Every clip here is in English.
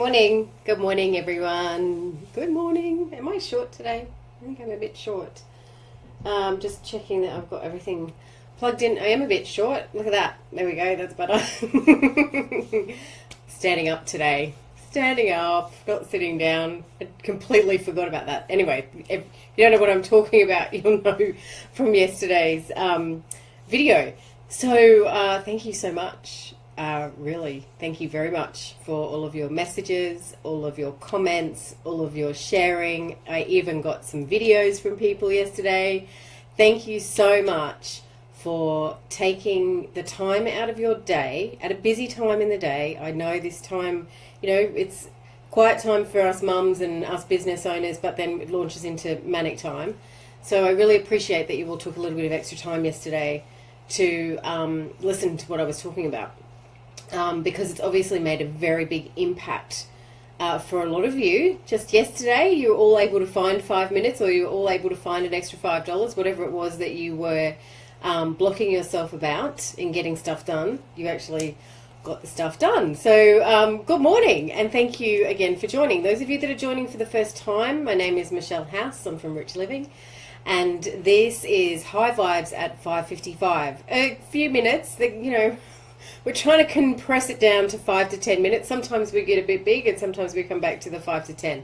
Morning. Good morning, everyone. Good morning. Am I short today? I think I'm a bit short. Just checking that I've got everything plugged in. I am a bit short. Look at that. There we go. That's better. Standing up today. Standing up, not sitting down. I completely forgot about that. Anyway, if you don't know what I'm talking about, you'll know from yesterday's video. So thank you so much. Really, thank you very much for all of your messages, all of your comments, all of your sharing. I even got some videos from people yesterday. Thank you so much for taking the time out of your day, at a busy time in the day. I know this time, it's quiet time for us mums and us business owners, but then it launches into manic time. So I really appreciate that you all took a little bit of extra time yesterday to listen to what I was talking about. Because it's obviously made a very big impact for a lot of you. Just yesterday, you were all able to find 5 minutes, or you were all able to find an extra $5, whatever it was that you were blocking yourself about in getting stuff done. You actually got the stuff done. So good morning, and thank you again for joining. Those of you that are joining for the first time, my name is Michelle House. I'm from Rich Living, and this is High Vibes at 5:55. A few minutes that, we're trying to compress it down to 5 to 10 minutes. Sometimes we get a bit big and sometimes we come back to the 5 to 10.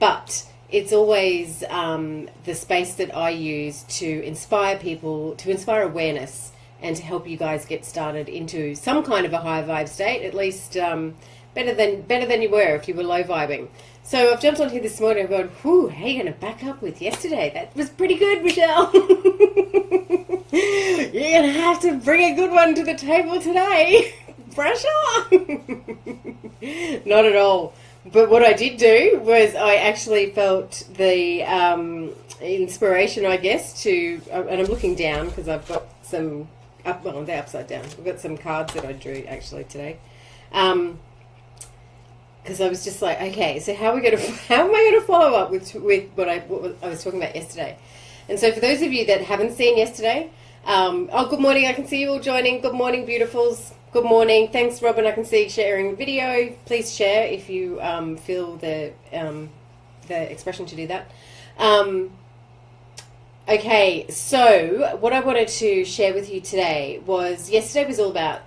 But it's always the space that I use to inspire people, to inspire awareness, and to help you guys get started into some kind of a high vibe state, at least better than you were if you were low vibing. So I've jumped on here this morning and gone, whew, how are you going to back up with yesterday? That was pretty good, Michelle. You're going to have to bring a good one to the table today. Pressure. Not at all. But what I did do was I actually felt the inspiration, I guess, to, and I'm looking down because I've got some, they're upside down. I've got some cards that I drew actually today. Because I was just like, okay, so how am I going to follow up with what I was talking about yesterday? And so for those of you that haven't seen yesterday, good morning, I can see you all joining. Good morning, beautifuls. Good morning. Thanks, Robin. I can see you sharing the video. Please share if you feel the expression to do that. Okay, so what I wanted to share with you today was, yesterday was all about,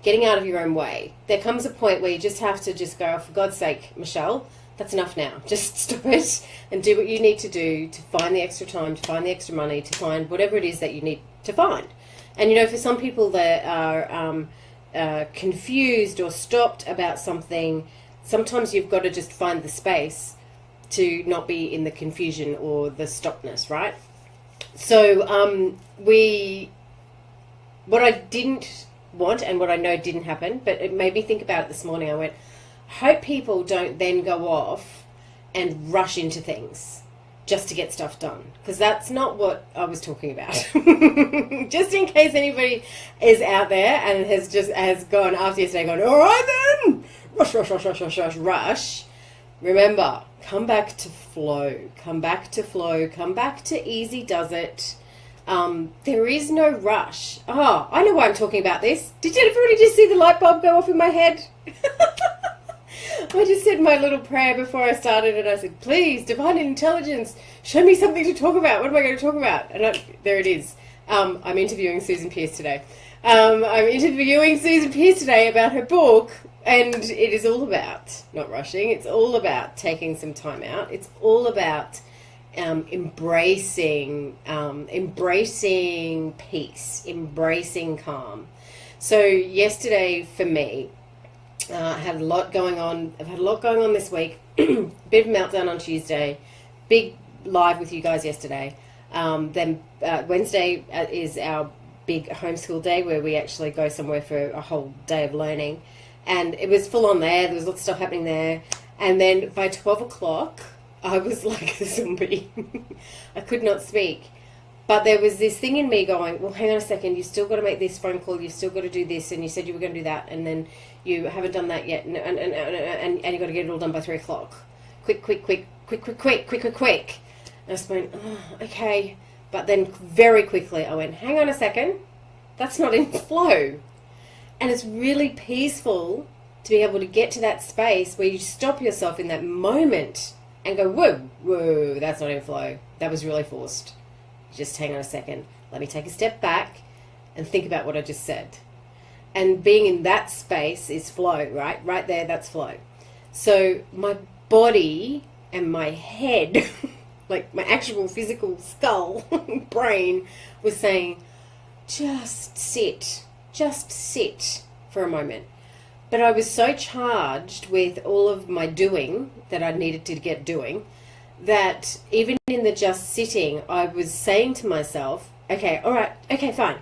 getting out of your own way. There comes a point where you just have to just go, oh, for God's sake, Michelle, that's enough now. Just stop it and do what you need to do to find the extra time, to find the extra money, to find whatever it is that you need to find. And, for some people that are confused or stopped about something, sometimes you've got to just find the space to not be in the confusion or the stoppedness, right? So what I didn't want and what I know didn't happen, but it made me think about it this morning. I went, hope people don't then go off and rush into things just to get stuff done, because that's not what I was talking about. Just in case anybody is out there and has gone after yesterday going, all right then, rush. Remember, come back to flow, come back to easy does it. There is no rush. Oh, I know why I'm talking about this. Did everybody just see the light bulb go off in my head? I just said my little prayer before I started, and I said, please, divine intelligence, show me something to talk about. What am I going to talk about? And there it is. I'm interviewing Susan Pierce today. About her book, and it is all about not rushing. It's all about taking some time out. It's all about embracing peace, embracing calm. So yesterday for me, I had a lot going on. I've had a lot going on this week. Bit of meltdown on Tuesday. Big live with you guys yesterday. Then Wednesday is our big homeschool day where we actually go somewhere for a whole day of learning. And it was full on there. There was lots of stuff happening there. And then by 12 o'clock, I was like a zombie. I could not speak. But there was this thing in me going, well, hang on a second, you've still got to make this phone call, you've still got to do this, and you said you were going to do that, and then you haven't done that yet, and you've got to get it all done by 3 o'clock. Quick. And I just went, oh, okay. But then very quickly I went, hang on a second, that's not in flow. And it's really peaceful to be able to get to that space where you stop yourself in that moment and go, whoa, that's not in flow. That was really forced. Just hang on a second. Let me take a step back and think about what I just said. And being in that space is flow, right? Right there, that's flow. So my body and my head, like my actual physical skull, brain, was saying, just sit for a moment. But I was so charged with all of my doing that I needed to get doing, that even in the just sitting, I was saying to myself, okay, all right, okay, fine,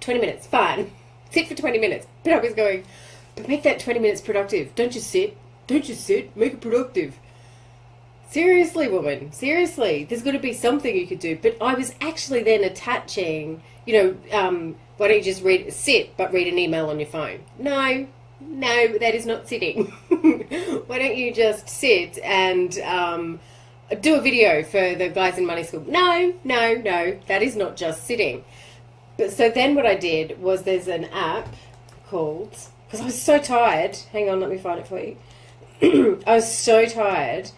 20 minutes, fine. Sit for 20 minutes. But I was going, but make that 20 minutes productive. Don't just sit, make it productive. Seriously, woman, seriously, there's got to be something you could do. But I was actually then attaching, why don't you just sit, but read an email on your phone? No, that is not sitting. Why don't you just sit and do a video for the Guys in Money School? No, that is not just sitting. But so then what I did was, there's an app called, because I was so tired, hang on, let me find it for you. I was so tired,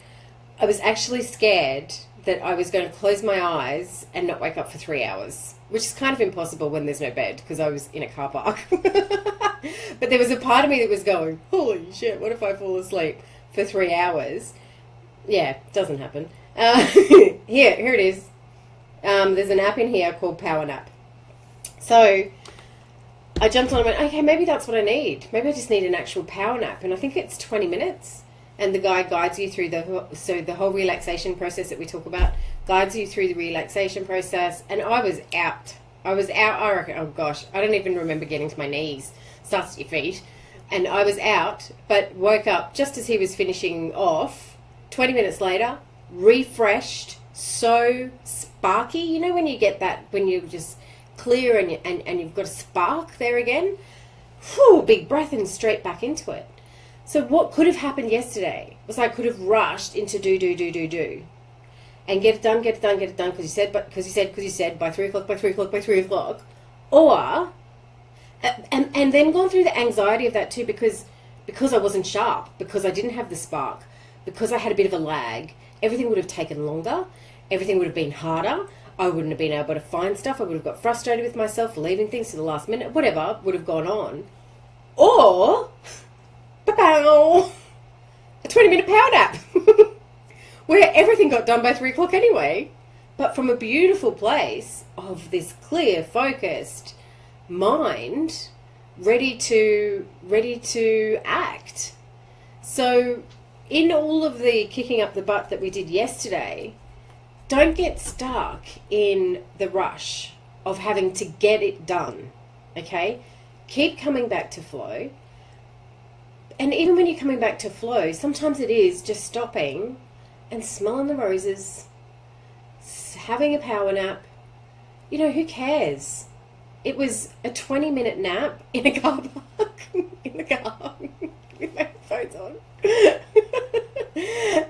I was actually scared that I was going to close my eyes and not wake up for 3 hours, which is kind of impossible when there's no bed, because I was in a car park. But there was a part of me that was going, holy shit, what if I fall asleep for 3 hours? Yeah, doesn't happen. Here it is. There's an app in here called Power Nap. So I jumped on and went, okay, maybe that's what I need. Maybe I just need an actual power nap. And I think it's 20 minutes. And the guy guides you through the whole relaxation process that we talk about, guides you through the relaxation process. And I was out. I reckon, oh gosh, I don't even remember getting to my knees. Starts at your feet. And I was out, but woke up just as he was finishing off. 20 minutes later, refreshed, so sparky. You know when you get that, when you just clear and you've got a spark there again? Whew, big breath and straight back into it. So what could have happened yesterday was I could have rushed into do, and get it done, because you said by 3 o'clock, or, and then gone through the anxiety of that too, because I wasn't sharp, because I didn't have the spark, because I had a bit of a lag. Everything would have taken longer, everything would have been harder, I wouldn't have been able to find stuff, I would have got frustrated with myself for leaving things to the last minute, whatever would have gone on. Or, a 20-minute power nap, where everything got done by 3 o'clock anyway, but from a beautiful place of this clear, focused mind, ready to act. So in all of the kicking up the butt that we did yesterday, don't get stuck in the rush of having to get it done, okay? Keep coming back to flow. And even when you're coming back to flow, sometimes it is just stopping and smelling the roses, having a power nap. You know, who cares? It was a 20-minute nap in a car park, in the car, with my headphones on.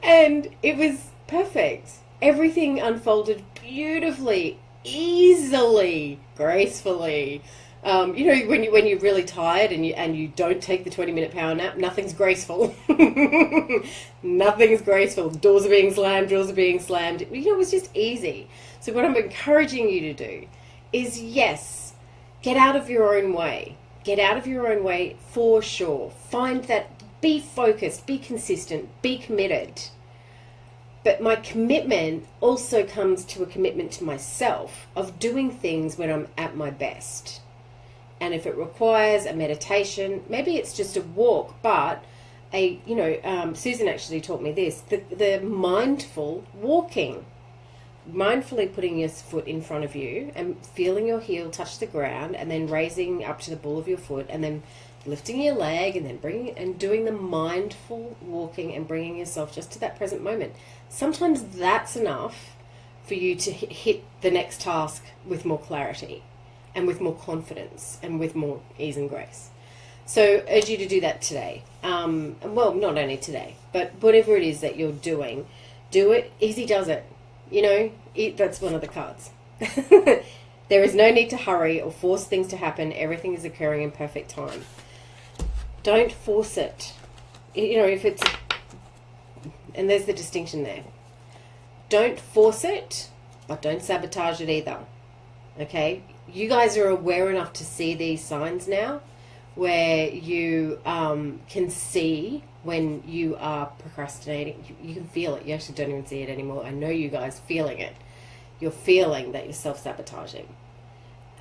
And it was perfect. Everything unfolded beautifully, easily, gracefully. When you're really tired and you don't take the 20-minute power nap, nothing's graceful. Nothing's graceful. Doors are being slammed. It was just easy. So what I'm encouraging you to do is, yes, get out of your own way. Get out of your own way for sure. Find that. Be focused. Be consistent. Be committed. But my commitment also comes to a commitment to myself of doing things when I'm at my best. And if it requires a meditation, maybe it's just a walk, but Susan actually taught me this, the mindful walking, mindfully putting your foot in front of you and feeling your heel touch the ground, and then raising up to the ball of your foot, and then lifting your leg, and then bringing and doing the mindful walking and bringing yourself just to that present moment. Sometimes that's enough for you to hit the next task with more clarity and with more confidence and with more ease and grace. So I urge you to do that today. Well, not only today, but whatever it is that you're doing, do it. Easy does it. That's one of the cards. There is no need to hurry or force things to happen. Everything is occurring in perfect time. don't force it. You know, if it's, and there's the distinction there. Don't force it, but don't sabotage it either. Okay? You guys are aware enough to see these signs now where you can see when you are procrastinating. You can feel it. You actually don't even see it anymore. I know you guys feeling it. You're feeling that you're self-sabotaging.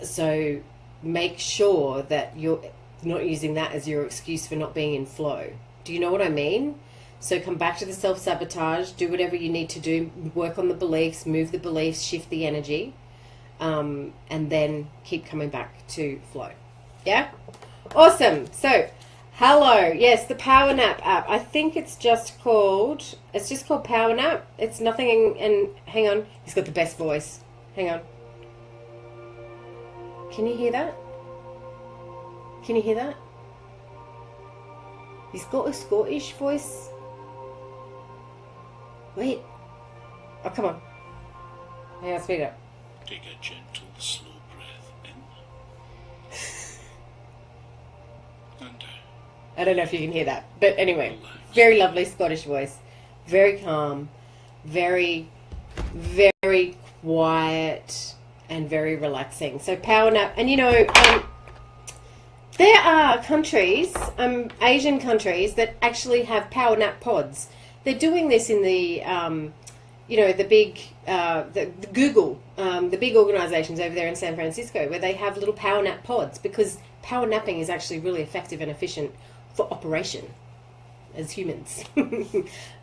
So make sure that you're not using that as your excuse for not being in flow. Do you know what I mean? So come back to the self-sabotage, do whatever you need to do, work on the beliefs, move the beliefs, shift the energy, and then keep coming back to flow. Yeah? Awesome. So, hello. Yes, the Power Nap app. I think it's just called Power Nap. It's nothing, and hang on. He's got the best voice. Hang on. Can you hear that? Can you hear that? He's got a Scottish voice. Wait. Oh, come on. Hang on, speed it up. Take a gentle, slow breath in and out. I don't know if you can hear that. But anyway, very lovely Scottish voice. Very calm. Very, very quiet and very relaxing. So Power Nap. And you know, there are countries, Asian countries, that actually have Power Nap pods. They're doing this in the, the big, the Google, the big organisations over there in San Francisco, where they have little Power Nap pods, because power napping is actually really effective and efficient for operation as humans.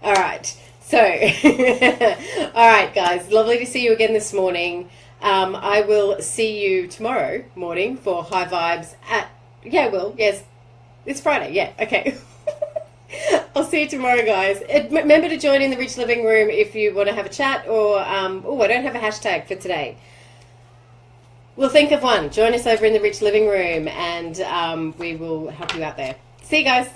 All right. So, all right, guys. Lovely to see you again this morning. I will see you tomorrow morning for High Vibes at... Yeah, I will. Yes. It's Friday. Yeah. Okay. I'll see you tomorrow, guys. Remember to join in the Rich Living Room if you want to have a chat, or... I don't have a hashtag for today. We'll think of one. Join us over in the Rich Living Room, and we will help you out there. See you guys.